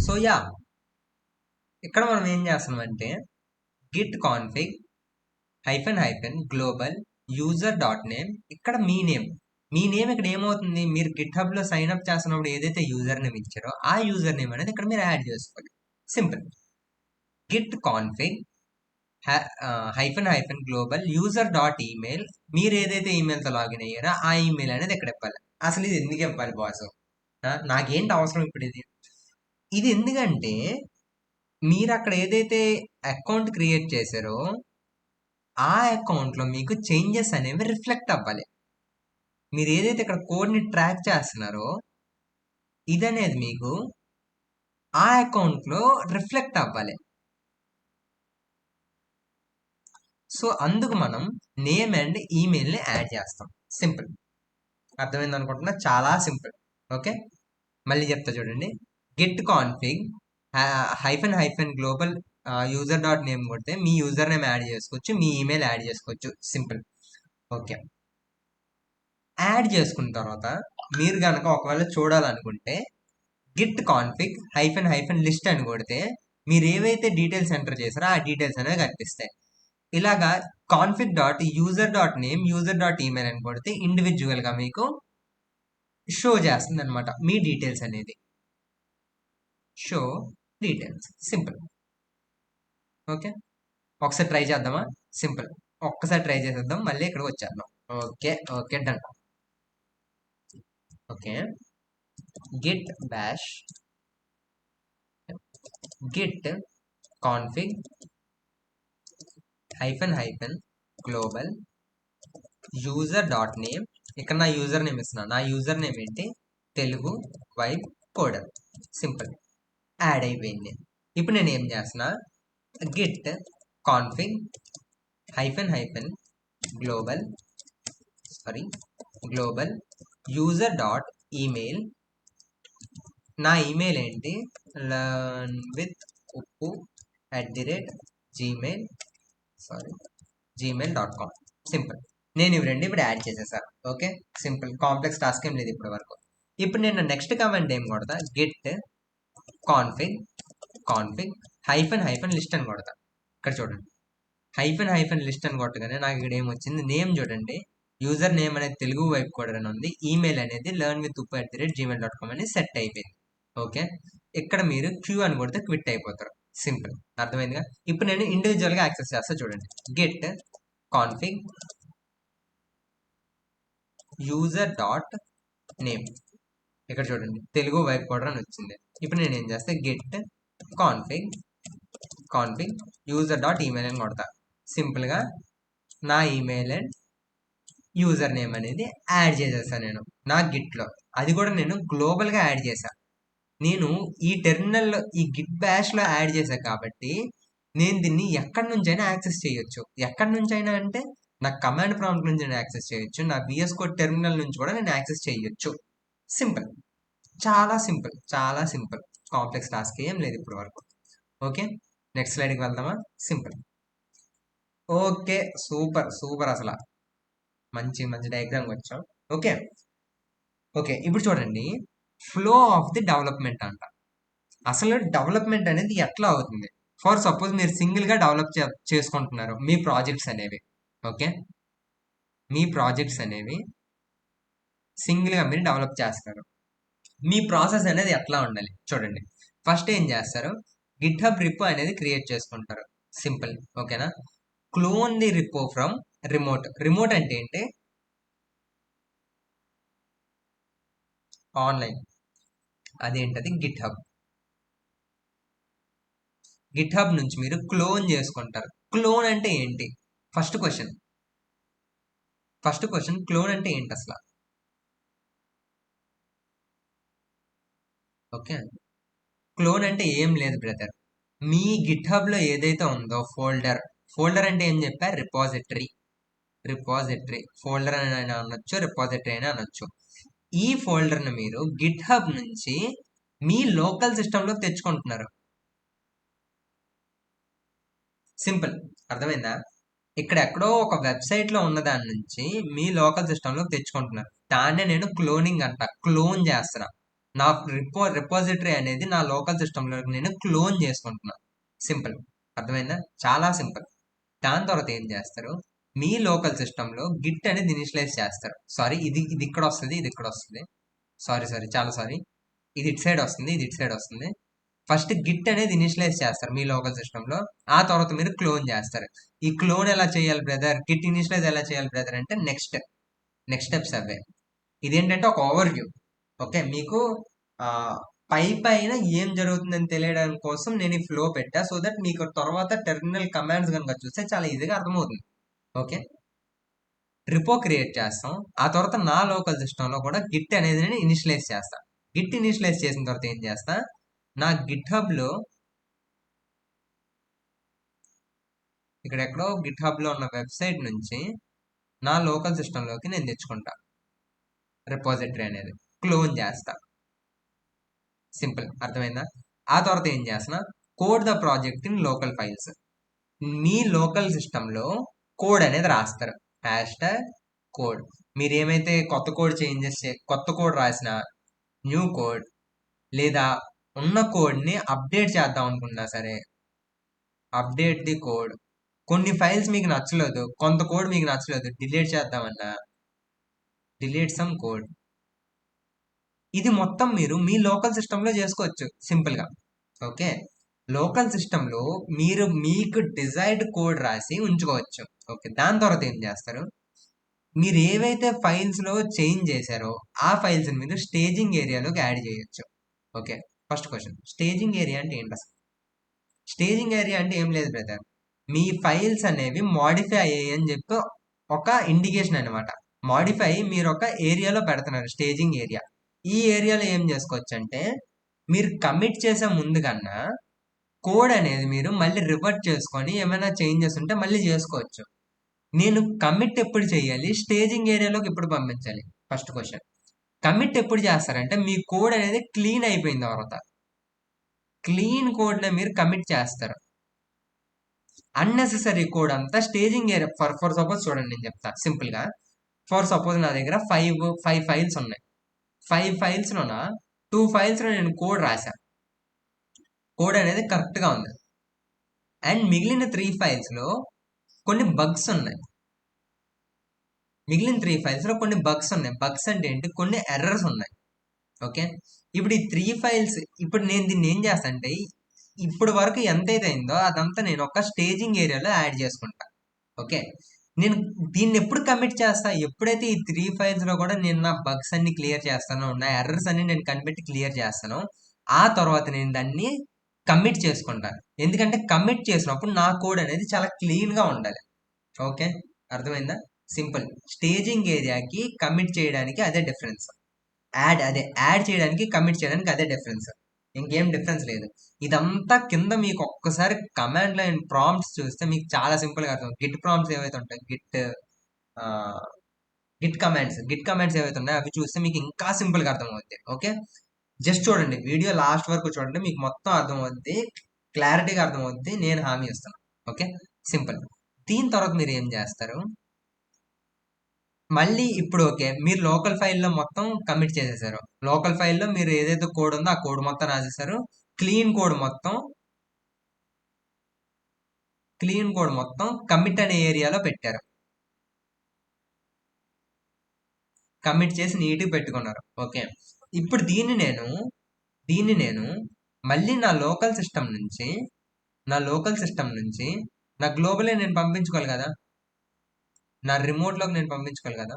So yeah, ఇక్కడ మనం ఏం చేస్తున్నామంటే Git config -global user dot name. ఇక్కడ మీ నేమ్ ఇక్కడ ఏమవుతుంది, మీరు గిట్ హబ్ లో సైన్ అప్ చేస్తున్నప్పుడు ఏదైతే యూజర్ నేమ్ ఇచ్చారో ఆ యూజర్ నేమ్ అనేది ఇక్కడ మీరు యాడ్ చేసుకోవాలి. Simple. Git config -global user dot email. మీరు ఏదైతే ఈమెయిల్తో లాగిన్ అయ్యారో ఆ ఈమెయిల్ అనేది ఇక్కడ ఇవ్వాలి. అసలు ఇది ఎందుకు ఇవ్వాలి బాస్? నాకేంటి అవసరం ఇప్పుడు ఇది ఎందుకంటే మీరు అక్కడ ఏదైతే అకౌంట్ క్రియేట్ చేశారో ఆ అకౌంట్లో మీకు చేంజెస్ అనేవి రిఫ్లెక్ట్ అవ్వాలి. మీరు ఏదైతే ఇక్కడ కోడ్ని ట్రాక్ చేస్తున్నారో ఇదనేది మీకు ఆ అకౌంట్లో రిఫ్లెక్ట్ అవ్వాలి. సో అందుకు మనం నేమ్ అండ్ ఈమెయిల్ని యాడ్ చేస్తాం. సింపుల్. అర్థమైంది అనుకుంటున్నా, చాలా సింపుల్. ఓకే, మళ్ళీ చెప్తా చూడండి. Git config -global user dot name కొడితే మీ యూజర్ నేమ్ యాడ్ చేసుకోవచ్చు, మీ ఈమెయిల్ యాడ్ చేసుకోవచ్చు. సింపుల్. ఓకే, యాడ్ చేసుకున్న తర్వాత మీరు కనుక ఒకవేళ చూడాలనుకుంటే గిట్ కాన్ఫిగ్ -లిస్ట్ అని కొడితే మీరు ఏవైతే డీటెయిల్స్ ఎంటర్ చేశారో ఆ డీటెయిల్స్ అనేవి కనిపిస్తాయి. ఇలాగా config dot user dot name user dot email అని కొడితే ఇండివిజువల్గా మీకు షో చేస్తుంది అనమాట మీ డీటెయిల్స్ అనేది. Show details. సింపుల్. ఓకే, ఒకసారి ట్రై చేద్దామా? సింపుల్. ఒక్కసారి ట్రై చేసేద్దాం, మళ్ళీ ఇక్కడికి వచ్చేద్దాం. Okay okay, done. Okay, git bash git config -global user dot name. ఇక్కడ నా యూజర్ నేమ్ ఇస్తున్నా. నా యూజర్ నేమ్ ఏంటి? తెలుగు వైబ్ కోడర్. సింపుల్. యాడ్ అయిపోయింది. ఇప్పుడు నేను ఏం చేస్తున్నా, Git config global user dot email. నా ఈమెయిల్ ఏంటి? learnwithuppu@gmail.com. సింపుల్. నేను ఇవి రెండు ఇప్పుడు యాడ్ చేసేసాను. Okay, simple. కాంప్లెక్స్ టాస్క్ ఏం లేదు ఇప్పటి వరకు. ఇప్పుడు నేను నెక్స్ట్ కమాండ్ ఏం కొడతా, గిట్ కాన్ఫిగ్ -లిస్ట్ అని కొడతా. ఇక్కడ చూడండి, లిస్ట్ అని కొట్టగానే నాకు ఇక్కడ ఏమొచ్చింది, నేమ్ చూడండి, యూజర్ నేమ్ అనేది తెలుగు వైపు కూడా ఉంది, ఈమెయిల్ అనేది learnwithuppu@gmail.com అని సెట్ అయిపోయింది. ఓకే, ఇక్కడ మీరు క్యూ అని కొడితే క్విట్ అయిపోతారు. సింపుల్. అర్థమైందిగా? ఇప్పుడు నేను ఇండివిజువల్గా యాక్సెస్ చేస్తా చూడండి. Git config user dot name. ఇక్కడ చూడండి, తెలుగు వైపు కూడా అని వచ్చింది. ఇప్పుడు నేను ఏం చేస్తే Git config user dot email అని కొడతా. సింపుల్గా నా ఈమెయిల్ అండ్ యూజర్ నేమ్ అనేది యాడ్ చేసేసాను నేను నా గిట్లో. అది కూడా నేను గ్లోబల్గా యాడ్ చేశాను. నేను ఈ టెర్మినల్లో ఈ గిట్ బ్యాష్లో యాడ్ చేశాను కాబట్టి నేను దీన్ని ఎక్కడి నుంచైనా యాక్సెస్ చేయొచ్చు. ఎక్కడి నుంచైనా అంటే నా కమాండ్ ప్రాంప్ట్ నుంచి నేను యాక్సెస్ చేయొచ్చు, నా VS కోడ్ టెర్మినల్ నుంచి కూడా నేను యాక్సెస్ చేయొచ్చు. సింపుల్. చాలా సింపుల్, చాలా సింపుల్. కాంప్లెక్స్ టాస్క్ ఏం లేదు ఇప్పటి వరకు. ఓకే, నెక్స్ట్ స్లైడ్కి వెళ్దామా? సింపుల్. Okay, super super. అసలు మంచి మంచి డయాగ్రామ్ వచ్చాం. ఓకే ఓకే, ఇప్పుడు చూడండి, ఫ్లో ఆఫ్ ది డెవలప్మెంట్ అంట. అసలు డెవలప్మెంట్ అనేది ఎట్లా అవుతుంది? ఫర్ సపోజ్ మీరు సింగిల్గా డెవలప్ చేసుకుంటున్నారు మీ ప్రాజెక్ట్స్ అనేవి. ఓకే, మీ ప్రాజెక్ట్స్ అనేవి సింగిల్గా మీరు డెవలప్ చేస్తారు. మీ ప్రాసెస్ అనేది ఎట్లా ఉండాలి చూడండి. ఫస్ట్ ఏం చేస్తారు, గిట్ హబ్ రిపో అనేది క్రియేట్ చేసుకుంటారు. సింపుల్. ఓకేనా? Clone the repo from remote. Remote అంటే ఏంటి? ఆన్లైన్. అదేంటది? Git hub. గిట్ హబ్ నుంచి మీరు క్లోన్ చేసుకుంటారు. క్లోన్ అంటే ఏంటి? ఫస్ట్ క్వశ్చన్, క్లోన్ అంటే ఏంటి అసలు? ఓకే, క్లోన్ అంటే ఏం లేదు బ్రదర్, మీ గిట్ హబ్లో ఏదైతే ఉందో ఫోల్డర్ అంటే ఏం చెప్పా? రిపాజిటరీ. ఫోల్డర్ అని అనొచ్చు, రిపాజిటరీ అని అనొచ్చు. ఈ ఫోల్డర్ని మీరు గిట్ హబ్ నుంచి మీ లోకల్ సిస్టంలోకి తెచ్చుకుంటున్నారు. సింపుల్. అర్థమైందా? ఇక్కడ ఎక్కడో ఒక వెబ్సైట్లో ఉన్న దాని నుంచి మీ లోకల్ సిస్టంలోకి తెచ్చుకుంటున్నారు. దాన్నే నేను క్లోనింగ్ అంట. క్లోన్ చేస్తున్నా. నా రిపోజిటరీ అనేది నా లోకల్ సిస్టంలో నేను క్లోన్ చేసుకుంటున్నా. సింపుల్. అర్థమైందా? చాలా సింపుల్. దాని తర్వాత ఏం చేస్తారు, మీ లోకల్ సిస్టంలో గిట్ అనేది ఇనిషియలైజ్ చేస్తారు. సారీ, ఇది ఇది ఇక్కడ వస్తుంది, ఇది ఇక్కడ వస్తుంది. సారీ, చాలా సారీ. ఇది ఇటు సైడ్ వస్తుంది, ఇది ఇటు సైడ్ వస్తుంది. ఫస్ట్ గిట్ అనేది ఇనిషియలైజ్ చేస్తారు మీ లోకల్ సిస్టంలో. ఆ తర్వాత మీరు క్లోన్ చేస్తారు. ఈ క్లోన్ ఎలా చేయాలి బ్రదర్, గిట్ ఇనిషియలైజ్ ఎలా చేయాలి బ్రదర్ అంటే నెక్స్ట్ స్టెప్స్ అవే. ఇదేంటంటే ఒక ఓవర్ వ్యూ. ఓకే, మీకు ఆ, పైన ఏం జరుగుతుందని తెలియడం కోసం నేను ఈ ఫ్లో పెట్టా, సో దట్ మీకు తర్వాత టెర్మినల్ కమాండ్స్ కనుక చూస్తే చాలా ఈజీగా అర్థమవుతుంది. ఓకే, రిపో క్రియేట్ చేస్తాం. ఆ తర్వాత నా లోకల్ సిస్టంలో కూడా గిట్ అనేది నేను ఇనిషియలైజ్ చేస్తాను. గిట్ ఇనిషియలైజ్ చేసిన తర్వాత ఏం చేస్తా, నా గిట్ హబ్లో ఇక్కడ ఎక్కడో గిట్ హబ్లో ఉన్న వెబ్సైట్ నుంచి నా లోకల్ సిస్టంలోకి నేను తెచ్చుకుంటా. రిపోజిటరీ అనేది క్లోన్ చేస్తా. సింపుల్. అర్థమైందా? ఆ తర్వాత ఏం చేస్తున్నా, code the project in local files. Me local సిస్టంలో కోడ్ అనేది రాస్తారు. #కోడ్. మీరు ఏమైతే కొత్త కోడ్ కొత్త కోడ్ రాసిన, న్యూ కోడ్ లేదా ఉన్న కోడ్ని అప్డేట్ చేద్దాం అనుకున్నా సరే, అప్డేట్ ది కోడ్. కొన్ని ఫైల్స్ మీకు నచ్చలేదు, కొంత కోడ్ మీకు నచ్చలేదు, డిలీట్ చేద్దామన్నా డిలీట్ సమ్ కోడ్. ఇది మొత్తం మీరు మీ లోకల్ సిస్టంలో చేసుకోవచ్చు సింపుల్గా. ఓకే, లోకల్ సిస్టంలో మీరు మీకు డిజైర్డ్ కోడ్ రాసి ఉంచుకోవచ్చు. ఓకే, దాని తర్వాత ఏం చేస్తారు, మీరు ఏవైతే ఫైల్స్లో చేంజ్ చేశారో ఆ ఫైల్స్ మీరు స్టేజింగ్ ఏరియాలోకి యాడ్ చేయొచ్చు. Okay, first question, staging area అంటే ఏంటి అసలు? స్టేజింగ్ ఏరియా అంటే ఏం లేదు బ్రదర్, మీ ఫైల్స్ అనేవి మాడిఫై అయ్యాయి అని చెప్పి ఒక ఇండికేషన్ అనమాట. మాడిఫై మీరు ఒక ఏరియాలో పెడుతున్నారు, స్టేజింగ్ ఏరియా. ఈ ఏరియాలో ఏం చేసుకోవచ్చు అంటే, మీరు కమిట్ చేసే ముందు కన్నా కోడ్ అనేది మీరు మళ్ళీ రివర్ట్ చేసుకొని ఏమైనా చేంజెస్ ఉంటే మళ్ళీ చేసుకోవచ్చు. నేను కమిట్ ఎప్పుడు చేయాలి, స్టేజింగ్ ఏరియాలోకి ఎప్పుడు పంపించాలి? First question. కమిట్ ఎప్పుడు చేస్తారంటే మీ కోడ్ అనేది క్లీన్ అయిపోయిన తర్వాత. క్లీన్ కోడ్ని మీరు కమిట్ చేస్తారు. అన్నెసెసరీ కోడ్ అంతా స్టేజింగ్ ఏరియా. ఫర్ సపోజ్ చూడండి, నేను చెప్తా సింపుల్గా. ఫర్ సపోజ్ నా దగ్గర ఫైవ్ ఫైల్స్ ఉన్నాయి. 5 ఫైల్స్లోన 2 ఫైల్స్లో నేను కోడ్ రాశా, కోడ్ అనేది కరెక్ట్గా ఉంది. అండ్ మిగిలిన 3 ఫైల్స్లో కొన్ని బగ్స్ ఉన్నాయి. మిగిలిన 3 ఫైల్స్లో కొన్ని బగ్స్ ఉన్నాయి. బగ్స్ అంటే ఏంటి, కొన్ని ఎర్రర్స్ ఉన్నాయి. ఓకే, ఇప్పుడు ఈ 3 ఫైల్స్, ఇప్పుడు నేను దీన్ని ఏం చేస్తా అంటే, ఇప్పుడు వరకు ఎంతైతే అయిందో అదంతా నేను ఒక స్టేజింగ్ ఏరియాలో యాడ్ చేసుకుంటా. ఓకే, నేను దీన్ని ఎప్పుడు కమిట్ చేస్తా, ఎప్పుడైతే ఈ 3 ఫైల్స్లో కూడా నేను నా బగ్స్ అన్ని క్లియర్ చేస్తానో, నా ఎర్రర్స్ అన్ని నేను కనిపెట్టి క్లియర్ చేస్తానో, ఆ తర్వాత నేను దాన్ని కమిట్ చేసుకుంటాను. ఎందుకంటే కమిట్ చేసినప్పుడు నా కోడ్ అనేది చాలా క్లీన్గా ఉండాలి. ఓకే, అర్థమైందా? సింపుల్. స్టేజింగ్ ఏరియాకి కమిట్ చేయడానికి అదే డిఫరెన్స్. యాడ్ చేయడానికి కమిట్ చేయడానికి అదే డిఫరెన్స్. ఇంకేం డిఫరెన్స్ లేదు. ఇదంతా కింద మీకు ఒక్కసారి కమాండ్ లైన్ ప్రాంప్ట్స్ చూస్తే మీకు చాలా సింపుల్గా అర్థం. గిట్ ప్రాంప్ట్స్ ఏవైతే ఉంటాయి, గిట్ కమాండ్స్ ఏవైతే ఉన్నాయో అవి చూస్తే మీకు ఇంకా సింపుల్గా అర్థమవుద్ది. ఓకే, జస్ట్ చూడండి, వీడియో లాస్ట్ వరకు చూడండి, మీకు మొత్తం అర్థమవుద్ది, క్లారిటీగా అర్థమవుద్ది, నేను హామీ ఇస్తాను. Okay, simple. దీని తర్వాత మీరు ఏం చేస్తారు, మళ్ళీ ఇప్పుడు ఓకే, మీరు లోకల్ ఫైల్లో మొత్తం కమిట్ చేసేసారు. లోకల్ ఫైల్లో మీరు ఏదైతే కోడ్ ఉందో ఆ కోడ్ మొత్తం రాసేసారు. క్లీన్ కోడ్ మొత్తం కమిట్ అనే ఏరియాలో పెట్టారు. కమిట్ చేసి నీట్గా పెట్టుకున్నారు. ఓకే, ఇప్పుడు దీన్ని నేను మళ్ళీ నా లోకల్ సిస్టమ్ నుంచి నా గ్లోబలే నేను పంపించుకోవాలి కదా, నా రిమోట్లోకి నేను పంపించుకోవాలి కదా.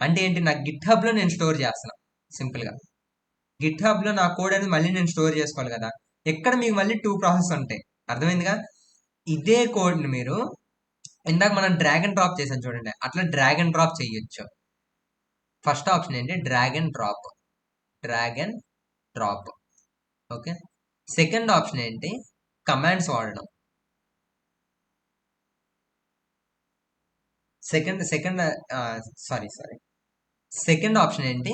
అంటే ఏంటి, నా గిట్ హబ్లో నేను స్టోర్ చేస్తున్నా. సింపుల్గా గిట్ హబ్లో నా కోడ్ అనేది మళ్ళీ నేను స్టోర్ చేసుకోవాలి కదా. ఎక్కడ మీకు మళ్ళీ 2 ప్రాసెస్ ఉంటాయి. అర్థమైందిగా? ఇదే కోడ్ని మీరు ఇందాక మనం డ్రాగ్ అండ్ డ్రాప్ చేసాం చూడండి, అట్లా డ్రాగ్ అండ్ డ్రాప్ చేయొచ్చు. ఫస్ట్ ఆప్షన్ ఏంటి, drag and drop. Okay, second option ఏంటి, కమాండ్స్ వాడడం. సెకండ్ ఆప్షన్ ఏంటి,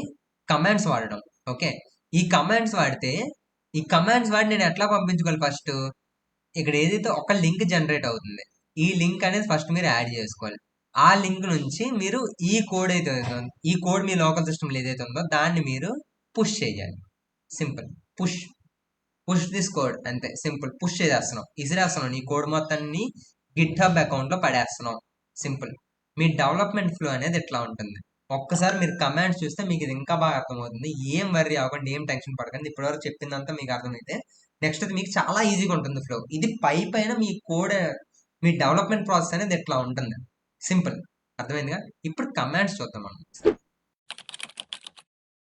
కమాండ్స్ వాడడం. ఓకే, ఈ కమాండ్స్ వాడి నేను ఎట్లా పంపించుకోవాలి, ఫస్ట్ ఇక్కడ ఏదైతే ఒక లింక్ జనరేట్ అవుతుంది, ఈ లింక్ అనేది ఫస్ట్ మీరు యాడ్ చేసుకోవాలి. ఆ లింక్ నుంచి మీరు ఈ కోడ్ అయితే ఉందో, ఈ కోడ్ మీ లోకల్ సిస్టమ్ ఏదైతే ఉందో దాన్ని మీరు పుష్ చేయాలి. Simple. Push push this code అంతే. సింపుల్. పుష్ చేసేస్తున్నాం, ఇసిరేస్తున్నాం, నీ కోడ్ మొత్తాన్ని గిట్ హబ్ అకౌంట్ లో పడేస్తున్నాం. సింపుల్. మీ డెవలప్మెంట్ ఫ్లో అనేది ఇట్లా ఉంటుంది. ఒక్కసారి మీరు కమాండ్స్ చూస్తే మీకు ఇది ఇంకా బాగా అర్థమవుతుంది. ఏం వర్రీ అవ్వకండి, ఏం టెన్షన్ పడకండి. ఇప్పటివరకు చెప్పిందంతా మీకు అర్థమైతే నెక్స్ట్ అది మీకు చాలా ఈజీగా ఉంటుంది ఫ్లో. ఇది పైన మీ కోడ్, మీ డెవలప్మెంట్ ప్రాసెస్ అనేది ఇట్లా ఉంటుంది. సింపుల్. అర్థమైందిగా. ఇప్పుడు కమాండ్స్ చూద్దాం మనం.